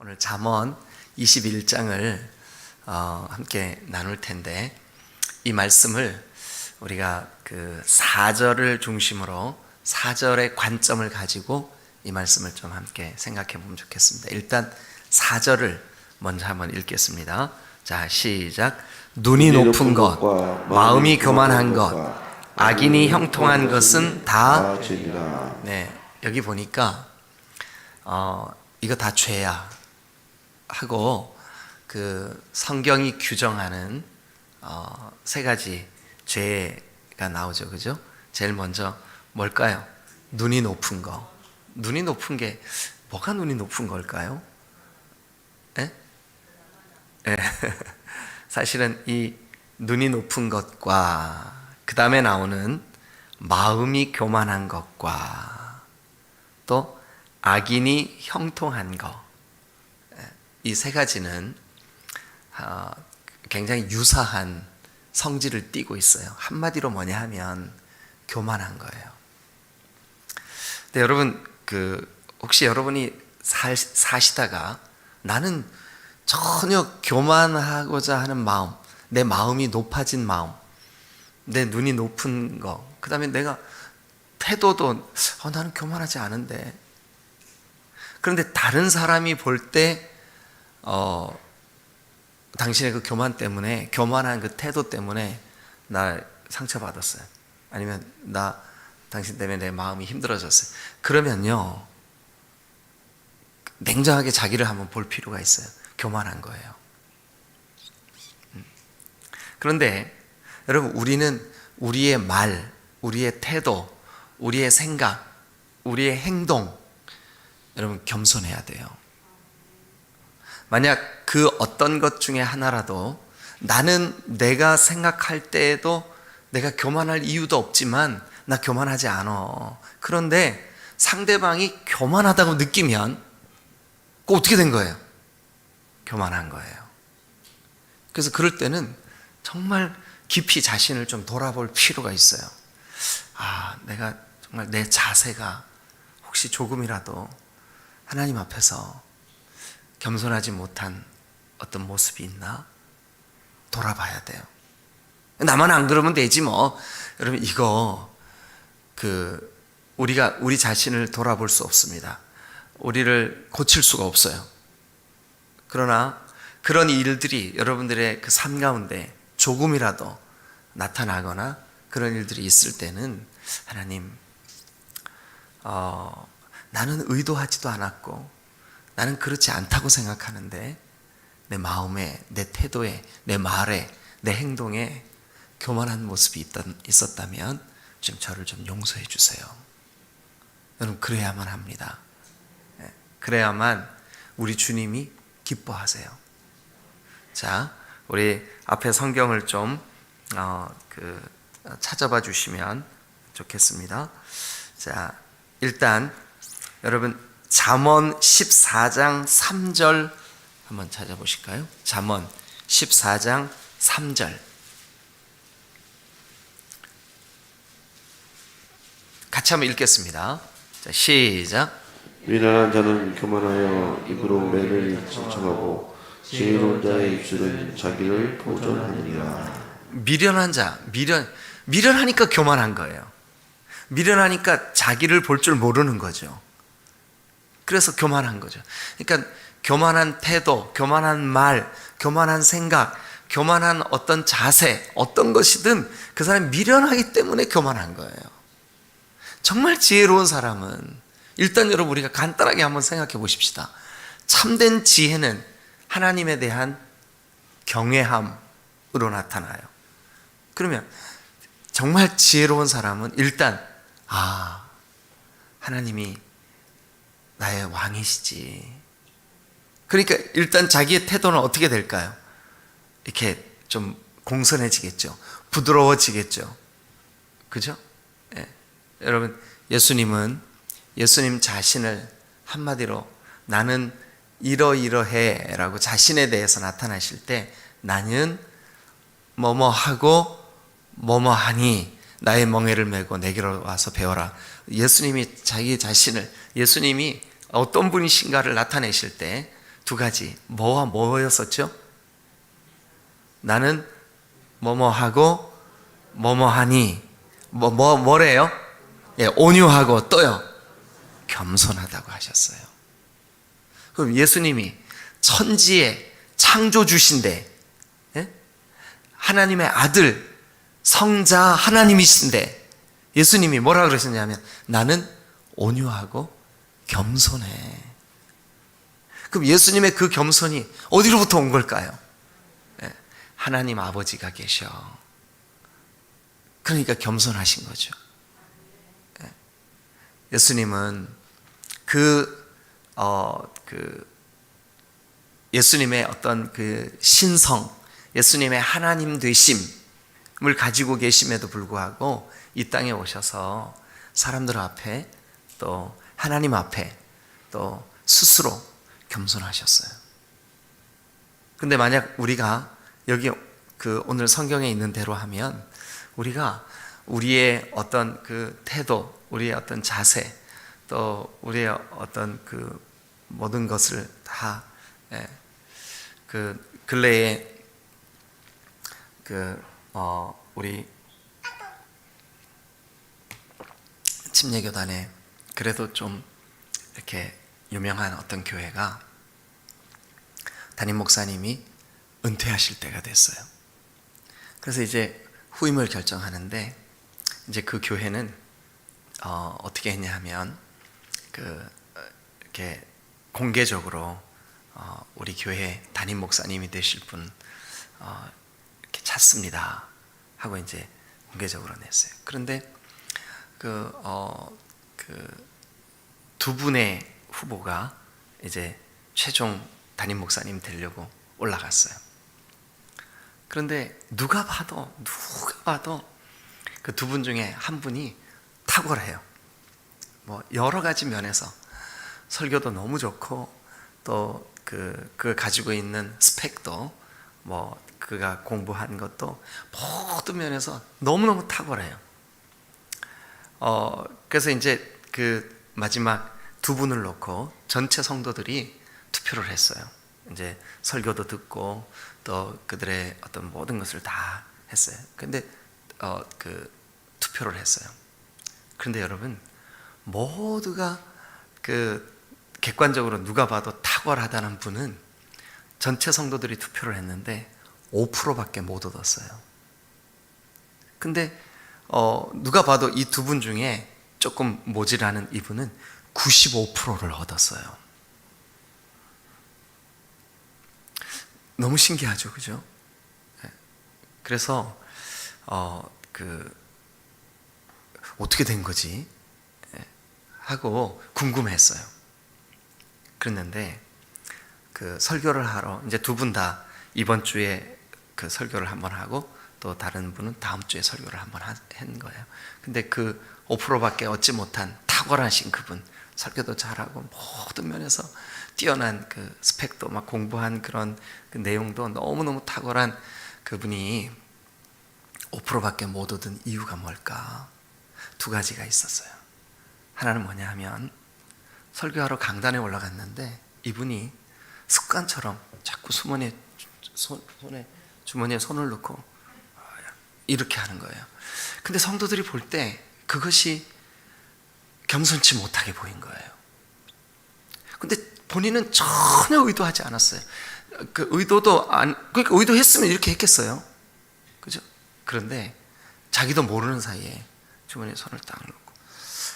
오늘 잠언 21장을 함께 나눌 텐데, 이 말씀을 우리가 그 4절을 중심으로 4절의 관점을 가지고 이 말씀을 좀 함께 생각해 보면 좋겠습니다. 일단 4절을 먼저 한번 읽겠습니다. 자, 시작. 눈이 높은 것, 마음이 교만한 것, 악인이 형통한 것은 다 죄니라. 네, 여기 보니까 이거 다 죄야 하고 그 성경이 규정하는 세 가지 죄가 나오죠, 그죠? 제일 먼저 뭘까요? 눈이 높은 거. 눈이 높은 게 뭐가 눈이 높은 걸까요? 예? 예. 사실은 이 눈이 높은 것과 그 다음에 나오는 마음이 교만한 것과 또 악인이 형통한 것, 이 세 가지는 굉장히 유사한 성질을 띠고 있어요. 한마디로 뭐냐 하면 교만한 거예요. 근데 여러분, 혹시 여러분이 사시다가 나는 전혀 교만하고자 하는 마음, 내 마음이 높아진 마음, 내 눈이 높은 거, 그 다음에 내가 태도도 나는 교만하지 않은데, 그런데 다른 사람이 볼 때 당신의 그 교만 때문에, 교만한 그 태도 때문에 나 상처받았어요. 아니면 당신 때문에 내 마음이 힘들어졌어요. 그러면요, 냉정하게 자기를 한번 볼 필요가 있어요. 교만한 거예요. 그런데 여러분, 우리는 우리의 말, 우리의 태도, 우리의 생각, 우리의 행동, 여러분 겸손해야 돼요. 만약 그 어떤 것 중에 하나라도 나는 내가 생각할 때에도 내가 교만할 이유도 없지만 나 교만하지 않아. 그런데 상대방이 교만하다고 느끼면 그 어떻게 된 거예요? 교만한 거예요. 그래서 그럴 때는 정말 깊이 자신을 좀 돌아볼 필요가 있어요. 내가 정말 내 자세가 혹시 조금이라도 하나님 앞에서 겸손하지 못한 어떤 모습이 있나? 돌아봐야 돼요. 나만 안 그러면 되지 뭐. 여러분, 이거 우리가 우리 자신을 돌아볼 수 없습니다. 우리를 고칠 수가 없어요. 그러나 그런 일들이 여러분들의 그 삶 가운데 조금이라도 나타나거나 그런 일들이 있을 때는 하나님, 나는 의도하지도 않았고 나는 그렇지 않다고 생각하는데 내 마음에, 내 태도에, 내 말에, 내 행동에 교만한 모습이 있었다면 좀 저를 좀 용서해 주세요. 여러분, 그래야만 합니다. 그래야만 우리 주님이 기뻐하세요. 자, 우리 앞에 성경을 좀 찾아봐 주시면 좋겠습니다. 자, 일단 여러분 잠언 14장 3절 한번 찾아보실까요? 잠언 14장 3절 같이 한번 읽겠습니다. 자, 시작. 미련한 자는 교만하여 입으로 매를 신청하고 지혜로운 자의 입술은 자기를 보존하느니라. 미련한 자, 미련하니까 교만한 거예요. 미련하니까 자기를 볼 줄 모르는 거죠. 그래서 교만한 거죠. 그러니까 교만한 태도, 교만한 말, 교만한 생각, 교만한 어떤 자세, 어떤 것이든 그 사람이 미련하기 때문에 교만한 거예요. 정말 지혜로운 사람은, 일단 여러분 우리가 간단하게 한번 생각해 보십시다. 참된 지혜는 하나님에 대한 경외함으로 나타나요. 그러면 정말 지혜로운 사람은 일단 하나님이 나의 왕이시지. 그러니까 일단 자기의 태도는 어떻게 될까요? 이렇게 좀 공손해지겠죠. 부드러워지겠죠. 그죠? 예. 여러분, 예수님 자신을 한마디로 나는 이러이러해 라고 자신에 대해서 나타나실 때 나는 뭐뭐하고 뭐뭐하니 나의 멍에를 메고 내게로 와서 배워라. 예수님이 자기 자신을, 예수님이 어떤 분이신가를 나타내실 때 두 가지. 뭐와 뭐였었죠? 나는 뭐뭐하고 뭐뭐하니. 뭐래요? 예, 온유하고 또요. 겸손하다고 하셨어요. 그럼 예수님이 천지의 창조주신데, 예? 하나님의 아들, 성자 하나님이신데 예수님이 뭐라 그러셨냐면 나는 온유하고 겸손해. 그럼 예수님의 그 겸손이 어디로부터 온 걸까요? 예, 하나님 아버지가 계셔. 그러니까 겸손하신 거죠. 예. 예수님은 예수님의 어떤 그 신성, 예수님의 하나님 되심을 가지고 계심에도 불구하고 이 땅에 오셔서 사람들 앞에 또 하나님 앞에 또 스스로 겸손하셨어요. 근데 만약 우리가 여기 오늘 성경에 있는 대로 하면 우리가 우리의 어떤 그 태도, 우리의 어떤 자세, 또 우리의 어떤 그 모든 것을 다 그 근래에 우리 침례교단에 그래도 좀 이렇게 유명한 어떤 교회가 담임 목사님이 은퇴하실 때가 됐어요. 그래서 이제 후임을 결정하는데 이제 그 교회는 어떻게 했냐 하면 이렇게 공개적으로 우리 교회 담임 목사님이 되실 분 이렇게 찾습니다 하고 이제 공개적으로 냈어요. 그런데 두 분의 후보가 이제 최종 담임 목사님 되려고 올라갔어요. 그런데 누가 봐도 그 두 분 중에 한 분이 탁월해요. 뭐 여러 가지 면에서 설교도 너무 좋고 또 그 가지고 있는 스펙도 뭐 그가 공부한 것도 모든 면에서 너무너무 탁월해요. 그래서 이제 그 마지막 두 분을 놓고 전체 성도들이 투표를 했어요. 이제 설교도 듣고 또 그들의 어떤 모든 것을 다 했어요. 근데 투표를 했어요. 그런데 여러분 모두가 객관적으로 누가 봐도 탁월하다는 분은 전체 성도들이 투표를 했는데 5%밖에 못 얻었어요. 근데 누가 봐도 이 두 분 중에 조금 모자라는 이분은 95%를 얻었어요. 너무 신기하죠, 그죠? 그래서 어떻게 된 거지? 하고 궁금했어요. 그랬는데 설교를 하러 이제 두 분 다 이번 주에 설교를 한번 하고 또 다른 분은 다음 주에 설교를 한번 한 거예요. 근데 5%밖에 얻지 못한 탁월하신 그분, 설교도 잘하고 모든 면에서 뛰어난 스펙도 막 공부한 그런 내용도 너무너무 탁월한 그분이 5%밖에 못 얻은 이유가 뭘까? 두 가지가 있었어요. 하나는 뭐냐 하면 설교하러 강단에 올라갔는데 이분이 습관처럼 자꾸 주머니에 손을 넣고 이렇게 하는 거예요. 근데 성도들이 볼 때 그것이 겸손치 못하게 보인 거예요. 근데 본인은 전혀 의도하지 않았어요. 그러니까 의도했으면 이렇게 했겠어요. 그죠? 그런데 자기도 모르는 사이에 주머니에 손을 딱 넣고,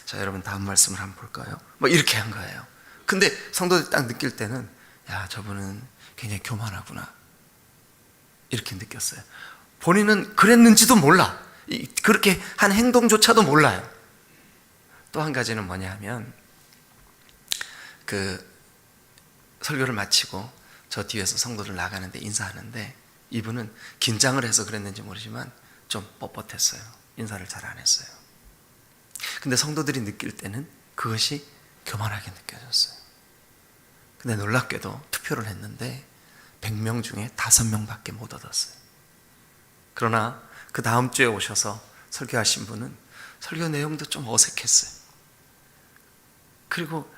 자, 여러분 다음 말씀을 한번 볼까요? 뭐 이렇게 한 거예요. 근데 성도들이 딱 느낄 때는, 야, 저분은 굉장히 교만하구나, 이렇게 느꼈어요. 본인은 그랬는지도 몰라. 그렇게 한 행동조차도 몰라요. 또 한 가지는 뭐냐 하면 설교를 마치고 저 뒤에서 성도들 나가는데 인사하는데 이분은 긴장을 해서 그랬는지 모르지만 좀 뻣뻣했어요. 인사를 잘 안 했어요. 근데 성도들이 느낄 때는 그것이 교만하게 느껴졌어요. 근데 놀랍게도 투표를 했는데 100명 중에 5명밖에 못 얻었어요. 그러나 그 다음 주에 오셔서 설교하신 분은 설교 내용도 좀 어색했어요. 그리고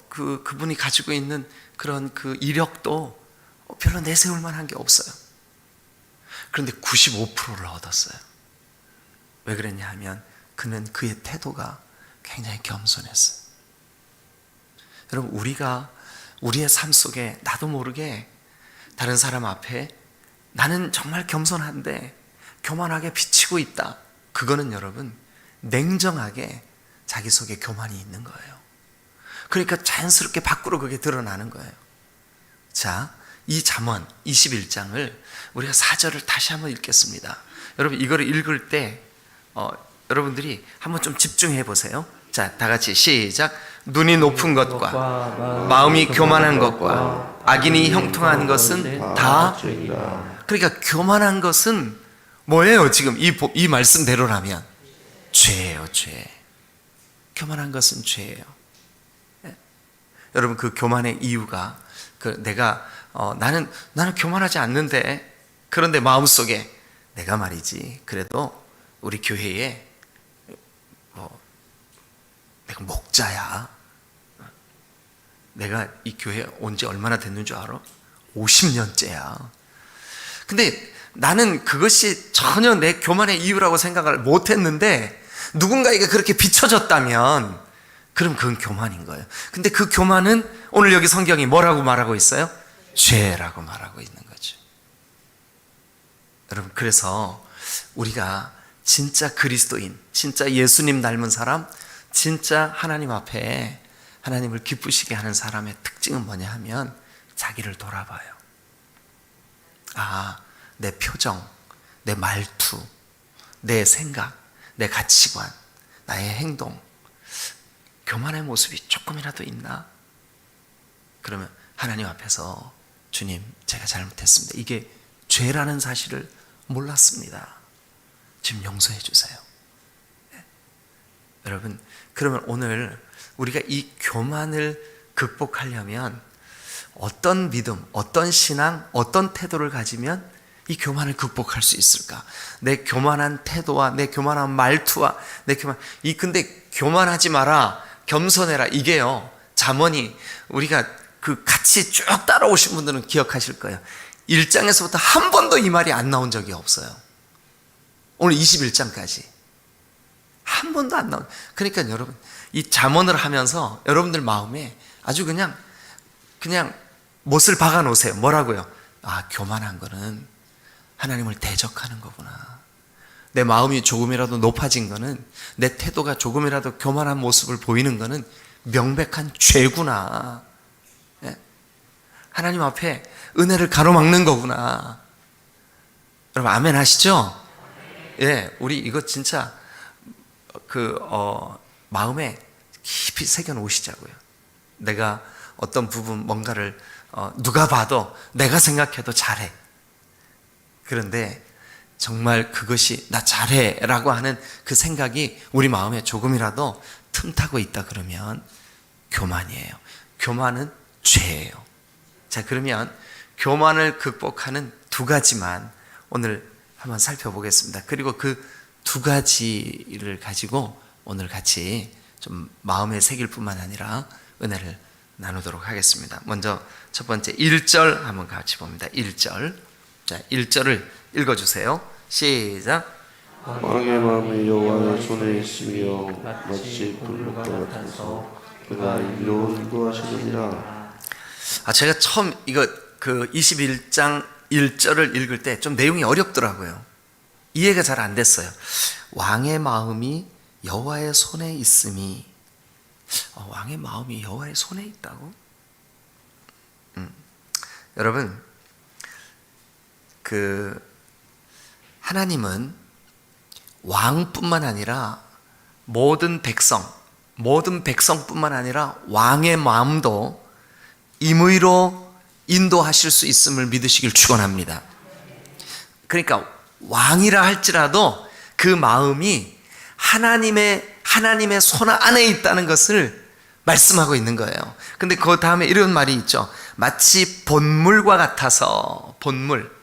그분이 가지고 있는 그런 그 이력도 별로 내세울 만한 게 없어요. 그런데 95%를 얻었어요. 왜 그랬냐 하면 그는 그의 태도가 굉장히 겸손했어요. 여러분, 우리가 우리의 삶 속에 나도 모르게 다른 사람 앞에 나는 정말 겸손한데 교만하게 비치고 있다. 그거는 여러분 냉정하게 자기 속에 교만이 있는 거예요. 그러니까 자연스럽게 밖으로 그게 드러나는 거예요. 자, 이 잠언 21장을 우리가 4절을 다시 한번 읽겠습니다. 여러분, 이거를 읽을 때 여러분들이 한번 좀 집중해 보세요. 자, 다 같이 시작. 눈이 높은 것과 마음이 교만한 것과 악인이 형통한 것은 다 죄니라. 그러니까 교만한 것은 뭐예요? 지금 이 말씀대로라면 죄예요, 죄. 교만한 것은 죄예요. 예? 여러분, 그 교만의 이유가 나는 교만하지 않는데, 그런데 마음속에 내가 말이지 그래도 우리 교회에 내가 목자야. 내가 이 교회 온 지 얼마나 됐는 줄 알아? 50년째야. 근데 나는 그것이 전혀 내 교만의 이유라고 생각을 못했는데 누군가에게 그렇게 비춰졌다면 그럼 그건 교만인 거예요. 근데 그 교만은 오늘 여기 성경이 뭐라고 말하고 있어요? 죄라고 말하고 있는 거죠. 여러분, 그래서 우리가 진짜 그리스도인, 진짜 예수님 닮은 사람, 진짜 하나님 앞에 하나님을 기쁘시게 하는 사람의 특징은 뭐냐 하면 자기를 돌아봐요. 아, 내 표정, 내 말투, 내 생각, 내 가치관, 나의 행동, 교만의 모습이 조금이라도 있나? 그러면 하나님 앞에서 주님, 제가 잘못했습니다. 이게 죄라는 사실을 몰랐습니다. 지금 용서해 주세요. 네. 여러분, 그러면 오늘 우리가 이 교만을 극복하려면 어떤 믿음, 어떤 신앙, 어떤 태도를 가지면 이 교만을 극복할 수 있을까? 내 교만한 태도와 내 교만한 말투와 근데 교만하지 마라, 겸손해라, 이게요, 잠언이 우리가 그 같이 쭉 따라오신 분들은 기억하실 거예요. 1장에서부터 한 번도 이 말이 안 나온 적이 없어요. 오늘 21장까지 한 번도 안 나온. 그러니까 여러분, 이 잠언을 하면서 여러분들 마음에 아주 그냥 못을 박아 놓으세요. 뭐라고요? 아, 교만한 거는 하나님을 대적하는 거구나. 내 마음이 조금이라도 높아진 거는, 내 태도가 조금이라도 교만한 모습을 보이는 거는 명백한 죄구나. 예? 하나님 앞에 은혜를 가로막는 거구나. 여러분, 아멘 하시죠? 예, 우리 이거 진짜 마음에 깊이 새겨 놓으시자고요. 내가 어떤 부분 뭔가를 누가 봐도, 내가 생각해도 잘해. 그런데 정말 그것이 나 잘해 라고 하는 그 생각이 우리 마음에 조금이라도 틈타고 있다 그러면 교만이에요. 교만은 죄예요. 자, 그러면 교만을 극복하는 두 가지만 오늘 한번 살펴보겠습니다. 그리고 그 두 가지를 가지고 오늘 같이 좀 마음에 새길 뿐만 아니라 은혜를 나누도록 하겠습니다. 먼저 첫 번째 1절 한번 같이 봅니다. 1절. 자, 1절을 읽어주세요. 시작. 왕의 마음이 여호와의 손에 있으며 마치 불꽃과 같아서 그가 이리로 인도하시느니라. 제가 처음 이거 그 21장 1절을 읽을 때 좀 내용이 어렵더라고요. 이해가 잘 안 됐어요. 왕의 마음이 여호와의 손에 있음이, 왕의 마음이 여호와의 손에 있다고? 여러분, 하나님은 왕뿐만 아니라 모든 백성뿐만 아니라 왕의 마음도 임의로 인도하실 수 있음을 믿으시길 축원합니다. 그러니까 왕이라 할지라도 그 마음이 하나님의 손 안에 있다는 것을 말씀하고 있는 거예요. 근데 그 다음에 이런 말이 있죠. 마치 본물과 같아서. 본물.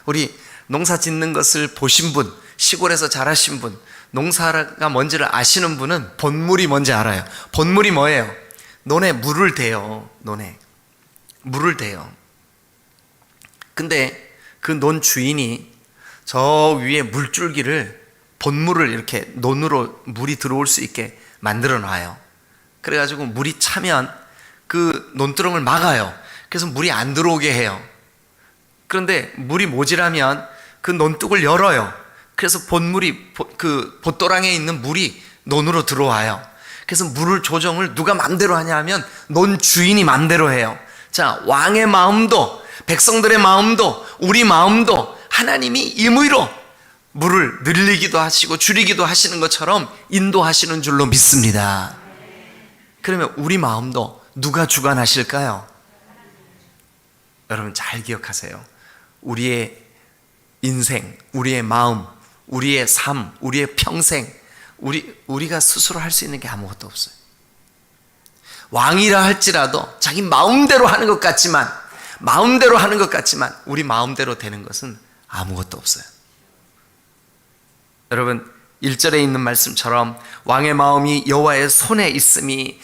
우리 농사 짓는 것을 보신 분, 시골에서 자라신 분, 농사가 뭔지를 아시는 분은 본물이 뭔지 알아요. 본물이 뭐예요? 논에 물을 대요. 논에 물을 대요. 근데 그 논 주인이 저 위에 물줄기를 본물을 이렇게 논으로 물이 들어올 수 있게 만들어 놔요. 그래가지고 물이 차면 그 논두렁을 막아요. 그래서 물이 안 들어오게 해요. 그런데 물이 모자라면 그 논둑을 열어요. 그래서 본물이 그 봇도랑에 있는 물이 논으로 들어와요. 그래서 물을 조정을 누가 마음대로 하냐 하면 논 주인이 마음대로 해요. 자, 왕의 마음도 백성들의 마음도 우리 마음도 하나님이 임의로 물을 늘리기도 하시고 줄이기도 하시는 것처럼 인도하시는 줄로 믿습니다. 그러면 우리 마음도 누가 주관하실까요? 여러분 잘 기억하세요. 우리의 인생, 우리의 마음, 우리의 삶, 우리의 평생, 우리가 스스로 할 수 있는 게 아무것도 없어요. 왕이라 할지라도 자기 마음대로 하는 것 같지만 우리 마음대로 되는 것은 아무것도 없어요. 여러분 1절에 있는 말씀처럼 왕의 마음이 여호와의 손에 있음이,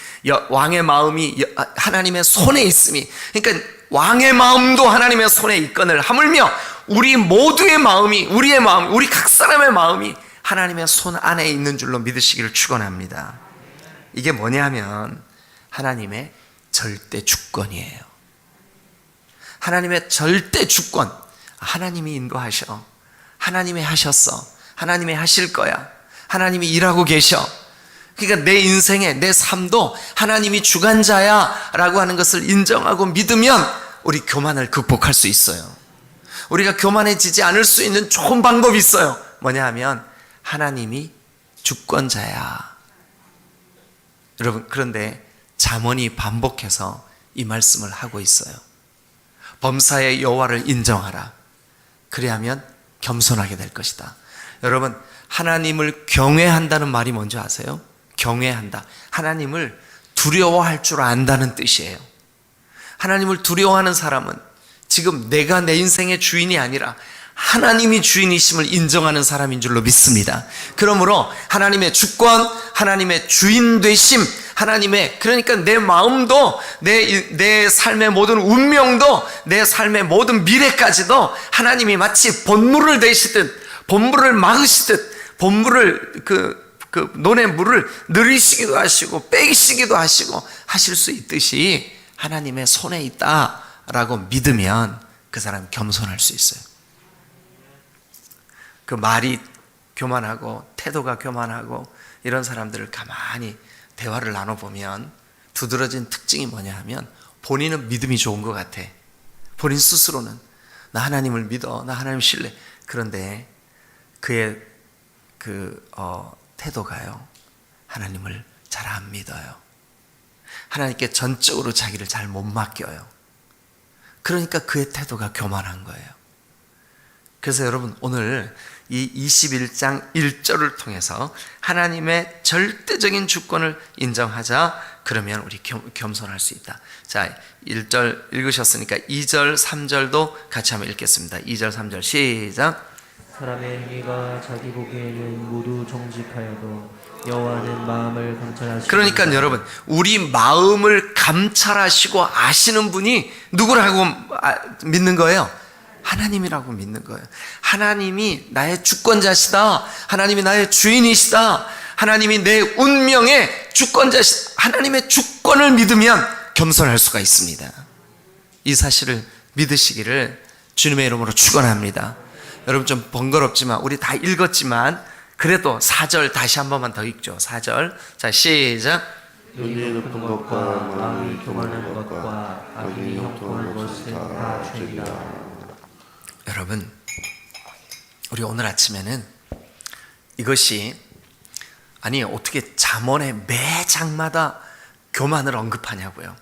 왕의 마음이 하나님의 손에 있음이, 그러니까 왕의 마음도 하나님의 손에 있거늘 하물며 우리 모두의 마음이, 우리의 마음, 우리 각 사람의 마음이 하나님의 손 안에 있는 줄로 믿으시기를 축원합니다. 이게 뭐냐면 하나님의 절대 주권이에요. 하나님의 절대 주권. 하나님이 인도하셔. 하나님이 하셨어. 하나님이 하실 거야. 하나님이 일하고 계셔. 그러니까 내 인생에 내 삶도 하나님이 주관자야 라고 하는 것을 인정하고 믿으면 우리 교만을 극복할 수 있어요. 우리가 교만해지지 않을 수 있는 좋은 방법이 있어요. 뭐냐 하면 하나님이 주권자야. 여러분 그런데 잠언이 반복해서 이 말씀을 하고 있어요. 범사의 여호와를 인정하라. 그래야면 겸손하게 될 것이다. 여러분 하나님을 경외한다는 말이 뭔지 아세요? 경외한다. 하나님을 두려워할 줄 안다는 뜻이에요. 하나님을 두려워하는 사람은 지금 내가 내 인생의 주인이 아니라 하나님이 주인이심을 인정하는 사람인 줄로 믿습니다. 그러므로 하나님의 주권, 하나님의 주인 되심, 하나님의, 그러니까 내 마음도 내 삶의 모든 운명도 내 삶의 모든 미래까지도 하나님이 마치 본물을 대시듯 본물을 막으시듯 본물을 그 논의 물을 늘리시기도 하시고 빼시기도 하시고 하실 수 있듯이 하나님의 손에 있다라고 믿으면 그 사람 겸손할 수 있어요. 그 말이 교만하고 태도가 교만하고 이런 사람들을 가만히 대화를 나눠보면 두드러진 특징이 뭐냐 하면 본인은 믿음이 좋은 것 같아. 본인 스스로는 나 하나님을 믿어, 나 하나님 신뢰. 그런데 그의 태도가요, 하나님을 잘 안 믿어요. 하나님께 전적으로 자기를 잘 못 맡겨요. 그러니까 그의 태도가 교만한 거예요. 그래서 여러분 오늘 이 21장 1절을 통해서 하나님의 절대적인 주권을 인정하자. 그러면 우리 겸손할 수 있다. 자, 1절 읽으셨으니까 2절 3절도 같이 한번 읽겠습니다. 2절 3절 시작. 사람의 행위가 자기 보기에는 모두 정직하여도 여호와는 마음을 감찰하시고. 그러니까 여러분 우리 마음을 감찰하시고 아시는 분이 누구라고 믿는 거예요? 하나님이라고 믿는 거예요. 하나님이 나의 주권자시다. 하나님이 나의 주인이시다. 하나님이 내 운명의 주권자시다. 하나님의 주권을 믿으면 겸손할 수가 있습니다. 이 사실을 믿으시기를 주님의 이름으로 축원합니다. 여러분 좀 번거롭지만 우리 다 읽었지만 그래도 4절 다시 한 번만 더 읽죠. 4절 자 시작. 눈이 높은 것과 마음이 교만한 것과 악인이 형통한 것은 다 죄이다. 여러분 우리 오늘 아침에는 이것이 아니 어떻게 잠언의 매 장마다 교만을 언급하냐고요.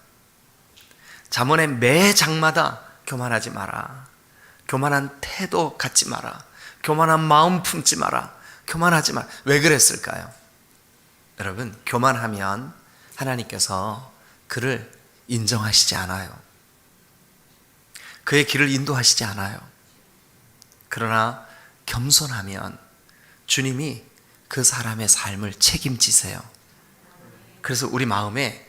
잠언의 매 장마다 교만하지 마라. 교만한 태도 갖지 마라. 교만한 마음 품지 마라. 교만하지 마라. 왜 그랬을까요? 여러분 교만하면 하나님께서 그를 인정하시지 않아요. 그의 길을 인도하시지 않아요. 그러나 겸손하면 주님이 그 사람의 삶을 책임지세요. 그래서 우리 마음에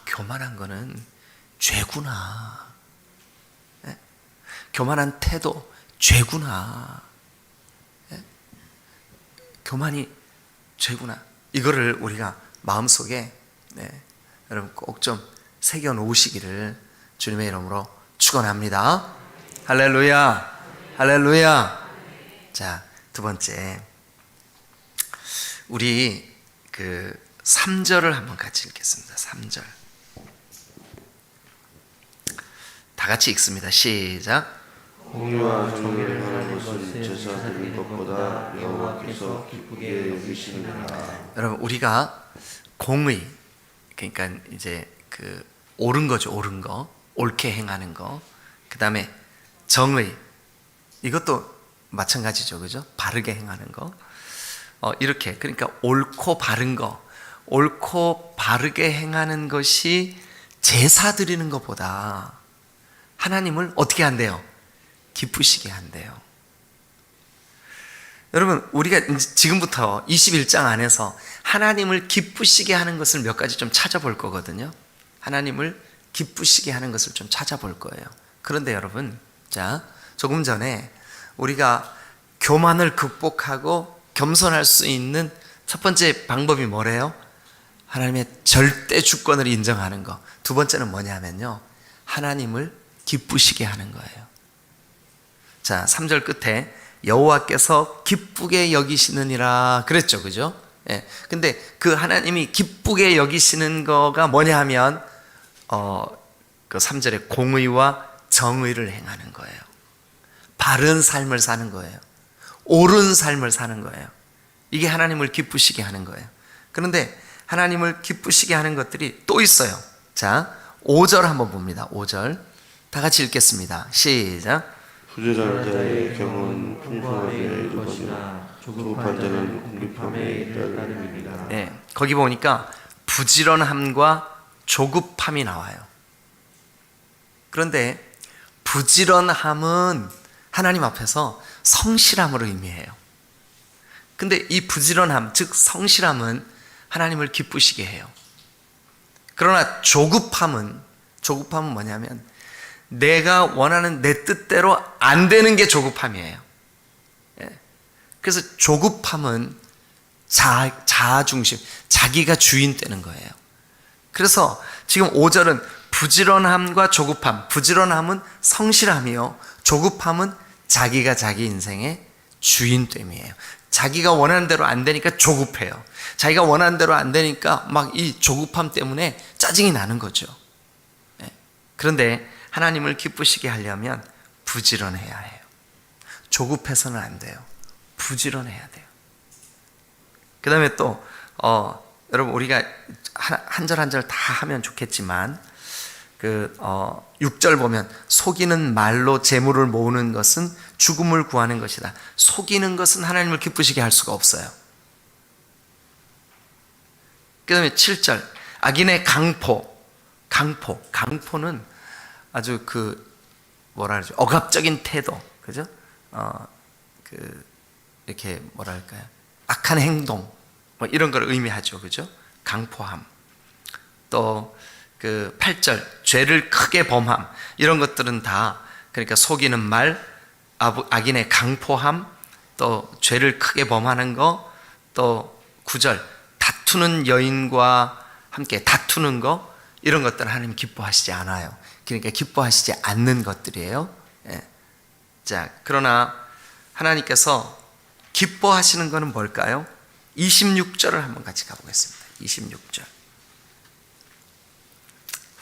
교만한 거는 죄구나. 예? 교만한 태도 죄구나. 예? 교만이 죄구나. 이거를 우리가 마음속에 여러분 꼭 좀 새겨 놓으시기를 주님의 이름으로 축원합니다. 할렐루야. 할렐루야. 자, 두 번째, 우리 3절을 한번 같이 읽겠습니다. 3절 다 같이 읽습니다. 시작. 공의와 정의를 행하는 것은 제사 드리는 것보다 여호와께서 기쁘게 여기시느니라. 여러분, 우리가 공의, 그러니까 이제 옳은 거죠. 옳은 거, 옳게 행하는 거. 그 다음에 정의, 이것도 마찬가지죠. 그죠? 바르게 행하는 거. 이렇게, 그러니까 옳고 바른 거, 옳고 바르게 행하는 것이 제사 드리는 것보다 하나님을 어떻게 한대요? 기쁘시게 한대요. 여러분, 우리가 지금부터 21장 안에서 하나님을 기쁘시게 하는 것을 몇 가지 좀 찾아볼 거거든요. 하나님을 기쁘시게 하는 것을 좀 찾아볼 거예요. 그런데 여러분, 자, 조금 전에 우리가 교만을 극복하고 겸손할 수 있는 첫 번째 방법이 뭐래요? 하나님의 절대 주권을 인정하는 거. 두 번째는 뭐냐면요, 하나님을 기쁘시게 하는 거예요. 자, 3절 끝에 여호와께서 기쁘게 여기시느니라 그랬죠. 그죠? 예. 근데 그 하나님이 기쁘게 여기시는 거가 뭐냐 하면 그 3절에 공의와 정의를 행하는 거예요. 바른 삶을 사는 거예요. 옳은 삶을 사는 거예요. 이게 하나님을 기쁘시게 하는 거예요. 그런데 하나님을 기쁘시게 하는 것들이 또 있어요. 자, 5절 한번 봅니다. 5절 다 같이 읽겠습니다. 시작. 부지런한 자의 경은 풍성하게 이룰 것이나 조급한 자는 궁핍함에 따름이니라. 네, 거기 보니까 부지런함과 조급함이 나와요. 그런데 부지런함은 하나님 앞에서 성실함으로 의미해요. 근데 이 부지런함, 즉 성실함은 하나님을 기쁘시게 해요. 그러나 조급함은 뭐냐면 내가 원하는 내 뜻대로 안 되는 게 조급함이에요. 그래서 조급함은 자아중심, 자기가 주인 되는 거예요. 그래서 지금 5절은 부지런함과 조급함, 부지런함은 성실함이요, 조급함은 자기가 자기 인생의 주인됨이에요. 자기가 원하는 대로 안 되니까 조급해요. 자기가 원하는 대로 안 되니까 막 이 조급함 때문에 짜증이 나는 거죠. 그런데 하나님을 기쁘시게 하려면 부지런해야 해요. 조급해서는 안 돼요. 부지런해야 돼요. 그 다음에 또 여러분, 우리가 한 절 한 절 다 하면 좋겠지만 6절 보면 속이는 말로 재물을 모으는 것은 죽음을 구하는 것이다. 속이는 것은 하나님을 기쁘시게 할 수가 없어요. 그 다음에 7절 악인의 강포는 아주 뭐라 그러죠? 억압적인 태도, 그죠? 이렇게 뭐랄까요? 악한 행동, 뭐 이런 걸 의미하죠, 그죠? 강포함. 또 8절 죄를 크게 범함, 이런 것들은 다 그러니까 속이는 말, 악인의 강포함, 또 죄를 크게 범하는 거, 또 9절 다투는 여인과 함께 다투는 거, 이런 것들은 하나님 기뻐하시지 않아요. 그러니까 기뻐하시지 않는 것들이에요. 자, 그러나 하나님께서 기뻐하시는 것은 뭘까요? 26절을 한번 같이 가보겠습니다. 26절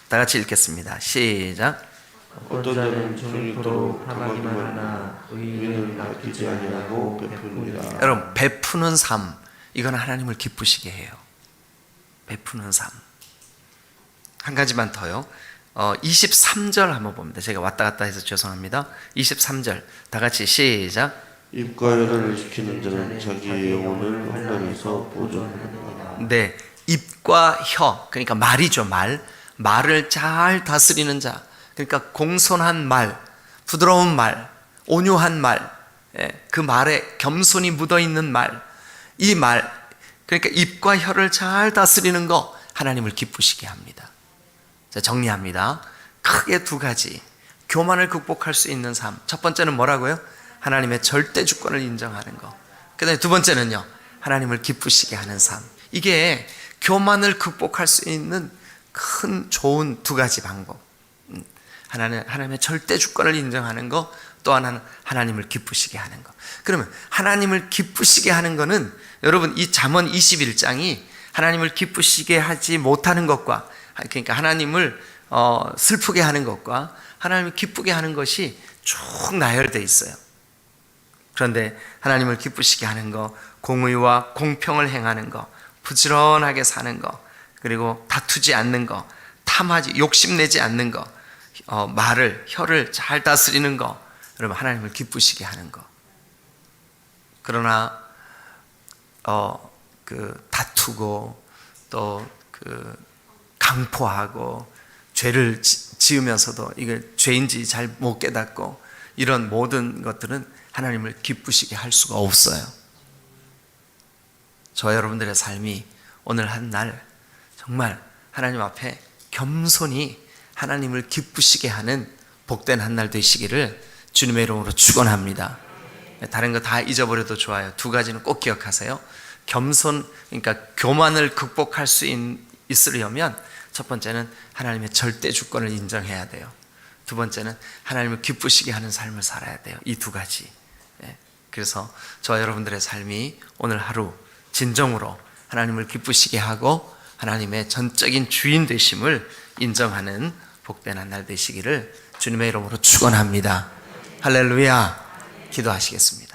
다 같이 읽겠습니다. 시작. 어떤 자는 종일토록 탐하기만 하나 의인은 아끼지 아니하고 베푸니라. 여러분, 베푸는 삶, 이건 하나님을 기쁘시게 해요. 베푸는 삶. 한 가지만 더요. 23절 한번 봅니다. 제가 왔다 갔다 해서 죄송합니다. 23절 다 같이 시작. 입과 혀를 지키는 자는 자기의 영혼을 환난에서 보존하느니라. 네, 입과 혀, 그러니까 말이죠. 말을 잘 다스리는 자, 그러니까 공손한 말, 부드러운 말, 온유한 말, 그 말에 겸손이 묻어있는 말, 이 말, 그러니까 입과 혀를 잘 다스리는 거 하나님을 기쁘시게 합니다. 자, 정리합니다. 크게 두 가지. 교만을 극복할 수 있는 삶. 첫 번째는 뭐라고요? 하나님의 절대 주권을 인정하는 것. 그 다음에 두 번째는요, 하나님을 기쁘시게 하는 삶. 이게 교만을 극복할 수 있는 큰 좋은 두 가지 방법. 하나는 하나님의 절대 주권을 인정하는 것, 또 하나는 하나님을 기쁘시게 하는 것. 그러면 하나님을 기쁘시게 하는 것은 여러분 이 잠언 21장이 하나님을 기쁘시게 하지 못하는 것과, 그러니까 하나님을 슬프게 하는 것과 하나님을 기쁘게 하는 것이 쭉 나열되어 있어요. 그런데 하나님을 기쁘시게 하는 것, 공의와 공평을 행하는 것, 부지런하게 사는 것, 그리고 다투지 않는 것, 탐하지 욕심내지 않는 것, 혀를 잘 다스리는 것, 여러분 하나님을 기쁘시게 하는 것. 그러나 다투고 또 강포하고 죄를 지으면서도 이게 죄인지 잘 못 깨닫고 이런 모든 것들은 하나님을 기쁘시게 할 수가 없어요. 저와 여러분들의 삶이 오늘 한 날 정말 하나님 앞에 겸손히 하나님을 기쁘시게 하는 복된 한 날 되시기를 주님의 이름으로 축원합니다. 다른 거 다 잊어버려도 좋아요. 두 가지는 꼭 기억하세요. 겸손, 그러니까 교만을 극복할 수 있으려면 첫 번째는 하나님의 절대 주권을 인정해야 돼요. 두 번째는 하나님을 기쁘시게 하는 삶을 살아야 돼요. 이 두 가지. 그래서 저와 여러분들의 삶이 오늘 하루 진정으로 하나님을 기쁘시게 하고 하나님의 전적인 주인 되심을 인정하는 복된 한 날 되시기를 주님의 이름으로 축원합니다. 할렐루야. 기도하시겠습니다.